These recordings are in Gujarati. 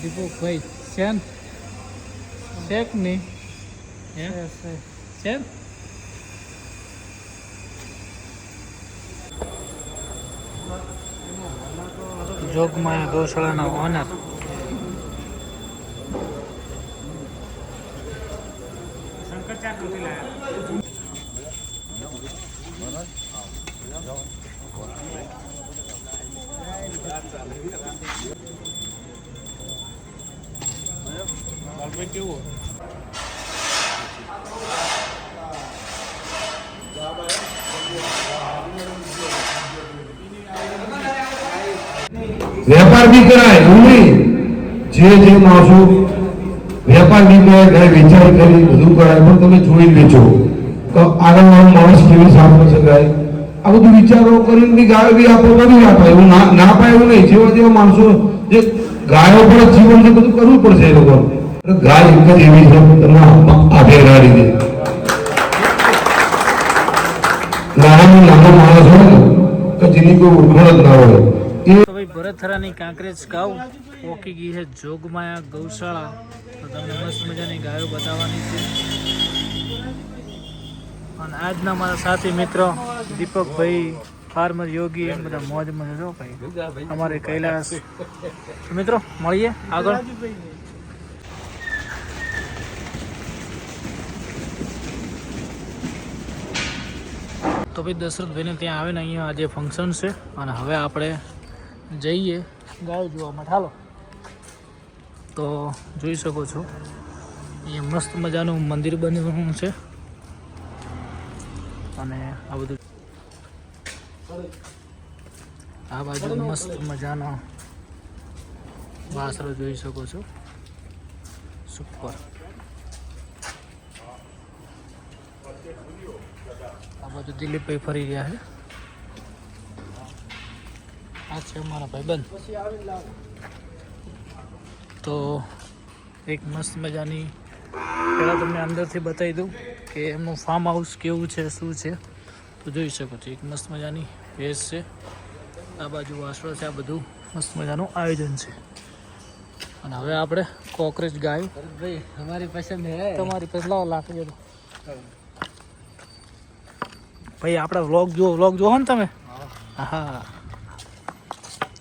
દીપકભાઈ શેન શેક નહીં શેન જોગમાયા ગૌશાળાના ઓનર કેવું વેપાર બી કરાય એવું નહીં જે માણસો વેપાર બી કરે ઘરે વિચાર કરી બધું કરાય પણ તમે જોઈને વેચો તો આગળ માણસ કેવી સાફ શકાય આ બધું વિચારો કરીને બી ગાયો બી આપો તો બી આપે એવું ના પાય એવું નહીં જેવા માણસો જે ગાયો પર જીવન છે બધું કરવું પડશે એ લોકો ગાય એક જ એવી છે તમે આધે ગાડી દે નાનો માણસ હોય ને તો જેની કોઈ ઓળખાણ જ ના હોય ભરતરાની કાંકરેજ ગાવ પોકી ગઈ છે જોગમાયા ગૌશાળા તો તમને મસ્ત મજાની ગાયો બતાવવાની છે અને આજના મારા સાથી મિત્રો દીપકભાઈ ફાર્મર યોગી એમ બધા મોજમાં જો ભાઈ અમારે કૈલાસ મિત્રો મળીએ આગળ તો ભાઈ દશરથભાઈને ત્યાં આવે ને અહીંયા આજે ફંક્શન છે અને હવે આપણે જઈએ ગાયો જોવા માટે હાલો તો જોઈ શકો છો અહીંયા મસ્ત મજાનું મંદિર બન્યું છે અને આ બધું આ બાજુ મસ્ત મજાનો વાસરો જોઈ શકો છો સુપર આ બાજુ દિલીપભાઈ ફરી રહ્યા છે આ છે અમારા ભાઈબંધ તો એક મસ્ત મજાની પહેલાં તમને અંદરથી બતાવી દઉં કે એમનું ફાર્મ હાઉસ કેવું છે શું છે તો જોઈ શકો છો એક મસ્ત મજાની ભેસ છે આ બાજુ વાસળો છે આ બધું મસ્ત મજાનું આયોજન છે અને હવે આપણે કોકરેજ ગાય ભાઈ અમારી પસંદ હે તમારી પાસે લાવો લાખી દો ભાઈ આપણે વ્લોગ જુઓ ને તમે હા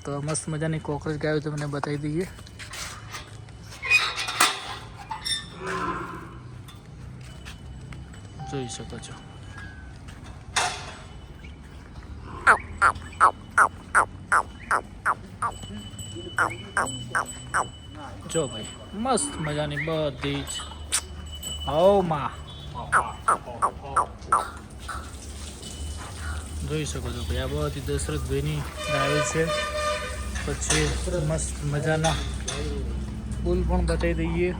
તો મસ્ત મજાની કોકરેજ ગાયો તમને બતાવી દઈએ જોઈ શકો છો જો ભાઈ મસ્ત મજાની બધી જ ઓ માં જોઈ શકો છો ભાઈ આ બધી દશરથભાઈની ગાયો છે પછી મસ્ત મજાના ફૂલ પણ બતાવી દઈએ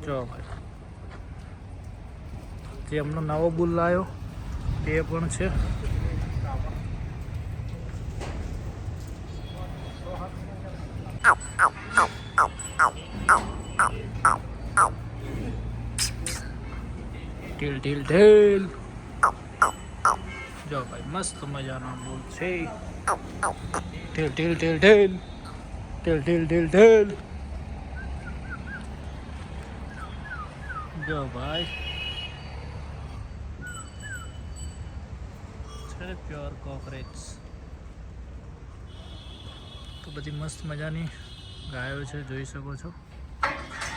જો ભાઈ જે એમનો નવો બુલ લાવ્યો એ પણ છે ઢીલ ઢીલ ઢીલ જો ભાઈ મસ્ત મજાનો બુલ છે ઢીલ ઢીલ ઢીલ ઢીલ ઢીલ ઢીલ ઢીલ ઢીલ જો ભાઈ છે પ્યોર કોકરેજ તો બધી મસ્ત મજાની ગાયો છે જોઈ શકો છો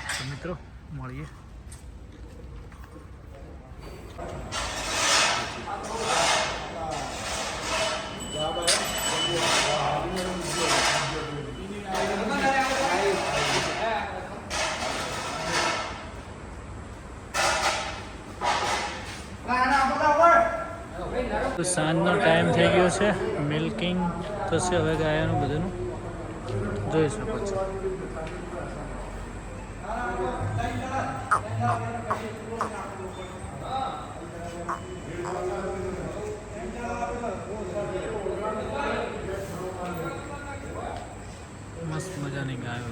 તો મિત્રો મળીએ તો સાંજનો ટાઈમ થઈ ગયો છે મિલ્કિંગ થશે હવે ગાયનું બધું જોઈ શકો છો ગાયો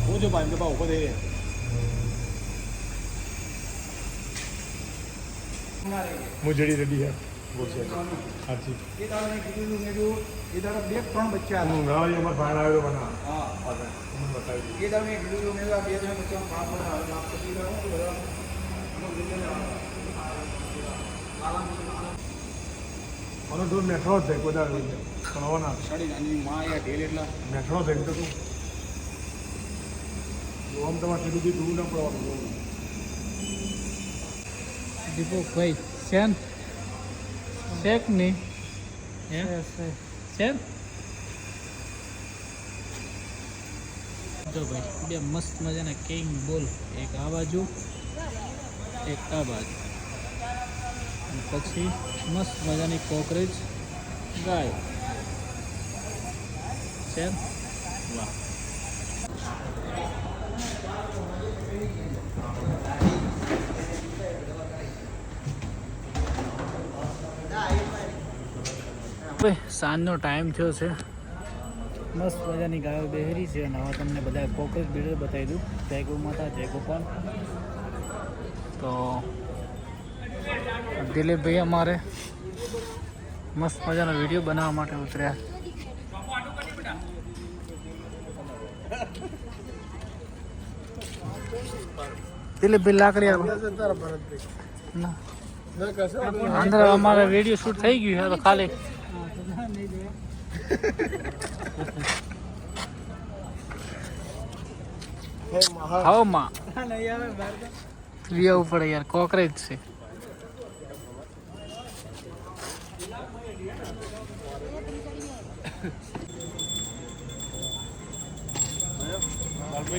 वो जो बाइक के पास ऊपर दे रहे मुझे रेडी है वो से हाँ जी ये दाल ने कितने में जो इधर देख कौन बच्चा है ना ये हमारा फाइल आया तो बना हां तुम बताइए ये दाल ने कितने में आप ये जो बच्चा काम कर रहा है आप किसी का મને તો મેટ્રો જ દેખો દા કણવાના સાડી નાની માં યા ઢેલ એટલા મેટ્રો દેખ તો તું ઓમ તમારે સીધું દૂર ન પડવાનું દીપક ભાઈ શેન શેક નહીં હે શેન જો ભાઈ બે મસ્ત મજાના કિંગ બોલ એક આ બાજુ એક આ બાજુ પછી મસ્ત મજાની કોકરેજ ગાય છે વાહ સાંજનો ટાઈમ થયો છે મસ્ત મજાની ગાયો બેહરી છે અને હવે તમને બધા કોકરેજ બીડર બતાવી દઉં જય ગૌ માતા જય ગોપાલ તો દિલીપભાઈ અમારે મસ્ત મજાનો વિડીયો બનાવવા માટે ઉતર્યા દિલીપભાઈ લાકડી અંદર અમારે વિડીયો શૂટ થઈ ગયું છે તો ખાલી ખાઓ માં લેવું પડે યાર કોકરેજ છે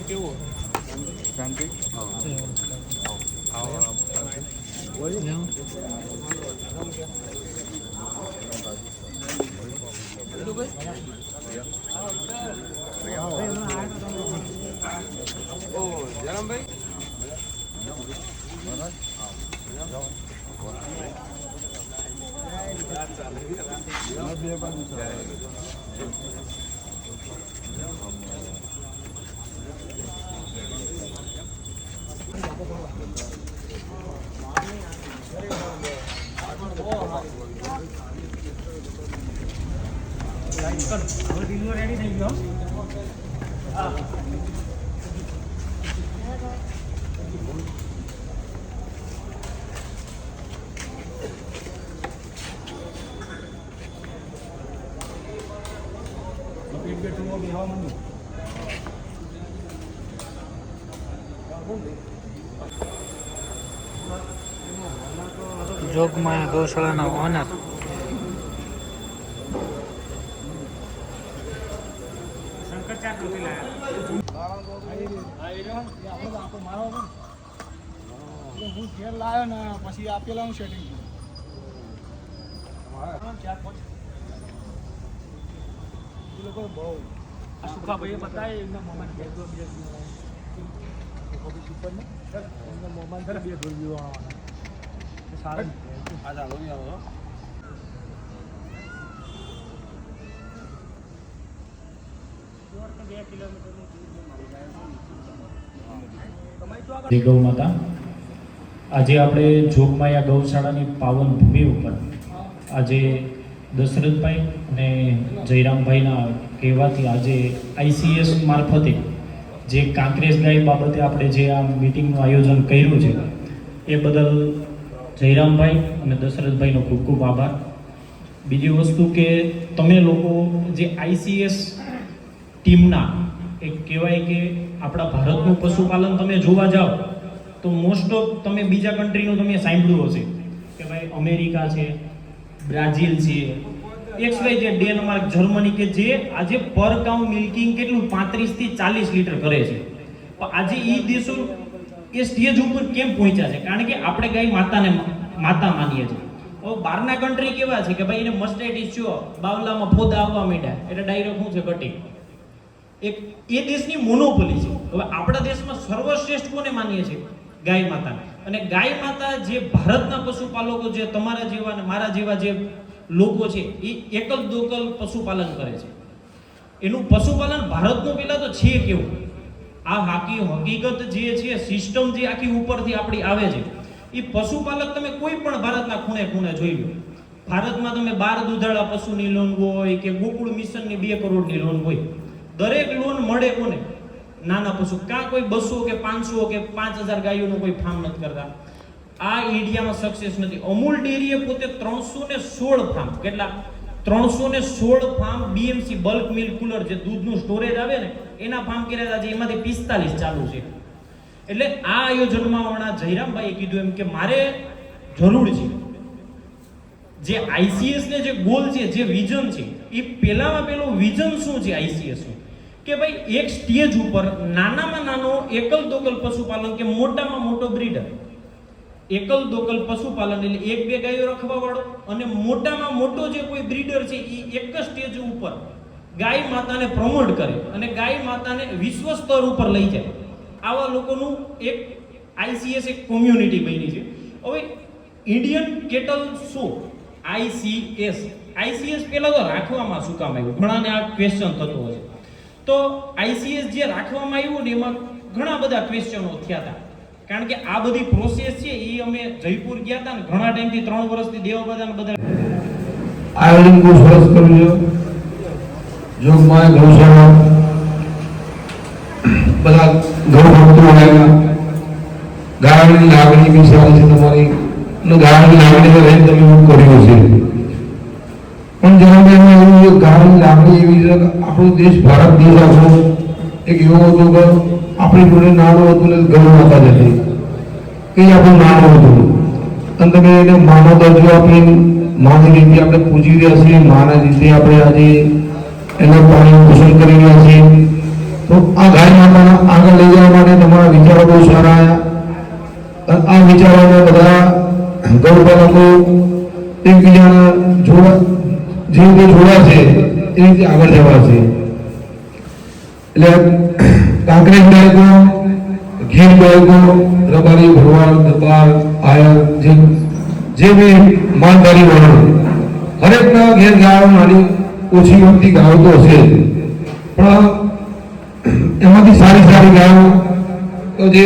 કેવું શાંતિ રેડી થઈ ગયો જોગમાયા ગૌશાળાના ઓનર હું ઘેર લાવ્યો ને પછી આપેલા હું સેટિંગ લોકો બહુ સુખા ભાઈ બતાવે એમના મોમાં બે સુપર ને એમના મોમાં બે ધોરવીઓ આવવાના સારું આ ચાલો નહીં આવો જય ગૌ માતા આજે આપણે જોગમાયા ગૌશાળાની પાવન ભૂમિ ઉપર આજે દશરથભાઈ અને જયરામભાઈના કહેવાથી આજે આઈસીએસ મારફતે જે કાંકરેજ ગાય બાબતે આપણે જે આ મિટિંગનું આયોજન કર્યું છે એ બદલ જયરામભાઈ અને દશરથભાઈનો ખૂબ ખૂબ આભાર. બીજી વસ્તુ કે તમે લોકો જે આઈસીએસ ટીમના એક કહેવાય કે આપણા ભારતનું પશુપાલન તમે જોવા જાઓ તો મોસ્ટ ઓફ તમે બીજા કન્ટ્રીનું તમે સાંભળ્યું હશે કે ભાઈ અમેરિકા છે, બ્રાઝિલ છે, XYZ, ડેનમાર્ક, જર્મની કે જે આજે પર કાઉ મિલ્કિંગ કેટલું 35 થી 40 લીટર કરે છે. પણ આજે એ દેશો એ સ્ટેજ ઉપર કેમ પહોંચ્યા છે? કારણ કે આપણે ગાય માતાને માતા માનીએ છીએ. હવે બહારના કન્ટ્રી કેવા છે કે ભાઈ એને મસ્ટાઇટિસ થયો, બાવલામાં ફોદા આવવા માંડ્યા એટલે ડાયરેક્ટ શું છે કટિંગ. એક એ દેશની મોનોપોલી છે. હવે આપણા દેશમાં સર્વશ્રેષ્ઠ કોને માનીએ છીએ? ગાય માતાને. અને ગાય માતા જે ભારતના પશુપાલકો, જે તમારા જેવા અને મારા જેવા જે લોકો છે એ એકલ દોકલ પશુપાલન કરે છે. એનું પશુપાલન ભારતનું પેલા તો છે કેવું, આ હકીકત જે છે, સિસ્ટમ જે આખી ઉપરથી આપણી આવે છે, એ પશુપાલક તમે કોઈ પણ ભારતના ખૂણે ખૂણે જોઈ લો. ભારતમાં તમે 12 દુધાળા પશુની લોન હોય કે ગોકુળ મિશનની 2 કરોડની લોન હોય, દરેક લોન મળે કોને? નાના પશુ. કાં કોઈ 200 કે 500 કે 5000 ગાયોનું કોઈ ફાર્મ નથી કરતા. આ ઇન્ડિયામાં સક્સેસ નથી. અમૂલ ડેરીએ પોતે 316 ફાર્મ, કેટલા? 316 farm BMC bulk milk cooler, જે દૂધનું સ્ટોરેજ આવે ને એના ફાર્મ કર્યા છે. એમાંથી 45 ચાલુ છે. એટલે આ આયોજનમાં હમણાં જયરામભાઈએ કીધું એમ કે મારે જરૂર છે જે આઈસીએસ ને જે ગોલ છે, જે વિઝન છે, એ પહેલામાં પહેલું વિઝન શું છે આઈસીએસ નું? કે ભાઈ એક સ્ટેજ ઉપર નાનામાં નાનો એકલ દોકલ પશુપાલન કે મોટામાં મોટો બ્રીડર, એકલ દોકલ પશુપાલન એટલે 1-2 ગાયો રખવા વાળો, અને મોટામાં મોટો જે કોઈ બ્રીડર છે એ એક જ સ્ટેજ ઉપર ગાય માતાને પ્રમોટ કરે અને ગાય માતાને વિશ્વ સ્તર ઉપર લઈ જાય. આવા લોકોનું એક આઈસીએસ એક કોમ્યુનિટી બની છે. હવે ઇન્ડિયન કેટલ શો આઈસીએસ પહેલા તો રાખવામાં શું કામ આવ્યું? ઘણાને આ ક્વેશ્ચન થતો હશે. તો આઈસીએસ જે રાખવામાં આવ્યું ને એમાં ઘણા બધા ક્વેશ્ચનો થયા હતા. કારણ કે આ બધી પ્રોસેસ છે એ અમે જયપુર ગયા હતા ને ઘણા ટાઈમથી 3 વર્ષથી દેવબદાન બધા આયોજન બહુ સરસ કર્યું છે. જોગમાં ગૌશાળા બધા ગૌભક્તો આવ્યા. ગાયની લાગણી બી સારી છે તમારી, અને ગાયની લાગણી રહીને તમે એવું કર્યું છે. પણ જ્યારે એવું ગાયની લાગણી એવી છે કે આપણો દેશ, ભારત દેશ આપણો એક એવો હતો કે આપણી જોડે નાનું હતું ને ગૌ માતા જ હતી, એ આપણું નાનું હતું. અને તમે એને માનો દરજ્જો આપી, માની રીતે આપણે પૂજી રહ્યા છીએ, માના રીતે આપણે આજે એને પાણી પોષણ કરી રહ્યા છીએ. તો આ ગાય માતાના આગળ લઈ જવા માટે તમારા વિચારો બહુ સારા આવ્યા. અને આ વિચારોને બધા ગૌપાલકો એકબીજાના જે રીતે જોડાશે એ રીતે આગળ જવાશે. એટલે કાંકરેજ ગાયકો, ગીર ગાયકો, રબારી, ભરવાડ, દરબાર, આયર, જે બી માલધારી વર્ણ, હરેકના ઘેર ગાયો નાની ઓછી મોટી ગાયો તો હશે, પણ એમાંથી સારી સારી ગાયો જે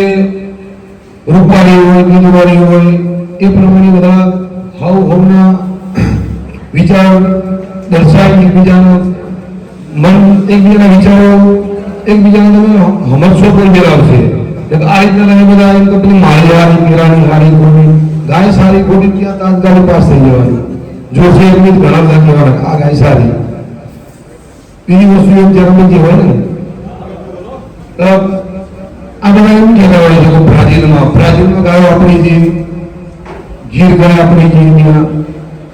રૂપવાળી હોય, દૂધવાળી હોય, એ પ્રમાણે બધા હાવભાવના વિચાર દર્શાવી એકબીજાના મન, એકબીજાના વિચારો એકબીજાને તમે હમરસો પર મેળવશે. આ રીતના તમે બધા એમ તો પેલી માળિયાની, મેરાની, હારી, ખોટી, ગાય સારી ખોટી ત્યાં તાત્કાલિક પાસ થઈ જવાની. જોશે એટલી જ ઘણા બધા કહેવાના આ ગાય સારી. બીજી વસ્તુ એમ જન્મ કહેવાય ને, આ બધા એમ કહેતા હોય છે કે બ્રાઝિલમાં ગાયો આપણી છે, ગીર ગાય આપણી છે,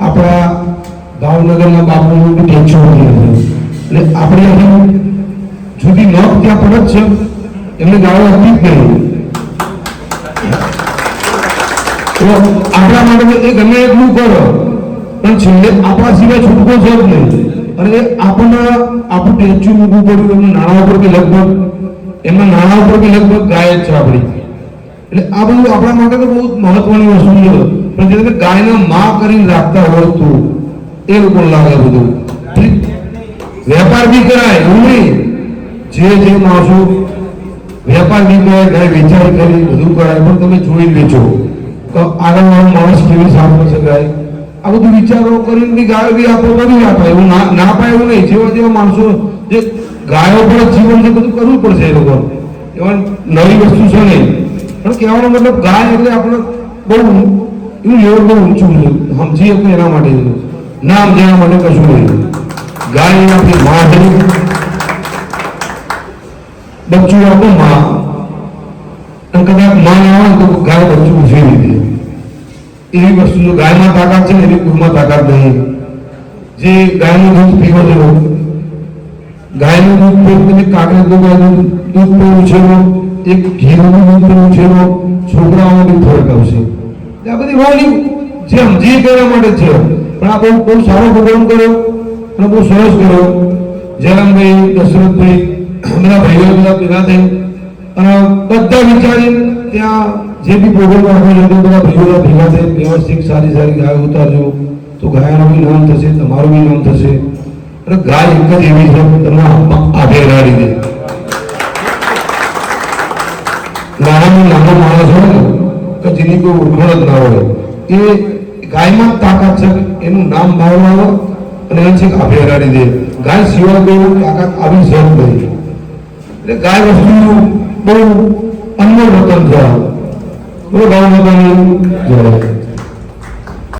આપણા ભાવનગરના બાપુનું બી ટેન્શન નથી. એટલે આપણે અહીં જુદી નોક ત્યાં પડે જ છે, એમને ગાળો હતી જ નહીં. તો આપણા માટે એ ગમે એટલું કરો પણ છેલ્લે આપણા સિવાય છૂટકો છે જ નહીં. અને આપણને આપણું ટેન્શન મૂકવું પડ્યું એમના નાણાં ઉપર બી લગભગ, એમના નાણાં ઉપર બી લગભગ ગાય જ છે આપણી. એટલે આ બધું આપણા માટે તો બહુ મહત્વની વસ્તુ છે. પણ જે ગાયના માં કરીને રાખતા હોય તો એ લોકો લાગે બધું વેપાર બી કરાય એવું નહીં. જે માણસો વેપાર બી કરે, ગાય વેચાણ કરી બધું કરાય, પણ તમે જોઈ વેચો તો આગળ માણસ કેવી સાંભળી શકાય. આ બધું વિચારો કરીને બી ગાયો બી આપો, બધું અપાય. એવું ના પાય એવું નહીં. જેવા માણસો જે ગાયો પર જીવન છે બધું કરવું પડશે એ લોકો. એવા નવી વસ્તુ છે નહીં. પણ કહેવાનો મતલબ ગાય એટલે આપણે બહુ એવું લેવલ બહુ ઊંચું છે, સમજી શકીએ એના માટે. ના સમજ્યા માટે કશું નહીં. ગાય આપણી માં છે, બચ્ચું આપણું માં, અને કદાચ માં ના હોય તો ગાય બચ્ચું ઉછેરી દે. એવી વસ્તુ જો ગાયમાં તાકાત છે ને એવી કુળમાં તાકાત નહીં. જે ગાયનું દૂધ પીવો છો, ગાયનું દૂધ પીવું, કાંકરેજનું ગાયનું દૂધ પર ઉછેરો, એક ઘીનું દૂધ પર ઉછેરો, છોકરાઓનો બી ફરક આવશે. આ બધી હોવાની જે સમજી કરવા માટે છે. પણ આ બહુ સારો પ્રોગ્રામ કર્યો અને બહુ સરસ કર્યો. જયરામભાઈ, દશરથભાઈ, બધા ભાઈઓ બધા ભેગા થઈ અને બધા વિચારી ત્યાં જે બી પ્રોગ્રામ રાખવો છે બધા ભાઈઓ ભેગા થઈ વ્યવસ્થિત સારી ગાય ઉતારજો તો ગાયનું બી નામ થશે, તમારું બી નામ થશે. અને ગાય એક જ એવી છે તમને આભે ગાડી દે. નાનામાં નાનો માણસ હોય ને કે જેની કોઈ ઓળખાણ જ ના હોય એ ગાયમાં જ તાકાત છે. એનું નામ બહાર આવે અને એને છે આભે ગાડી દે. ગાય સિવાય કોઈ તાકાત આવી જ નહીં. એટલે ગાય વસ્તુ બહુ અનમોલ રતન છે. બહુ ગાય માતાની જય.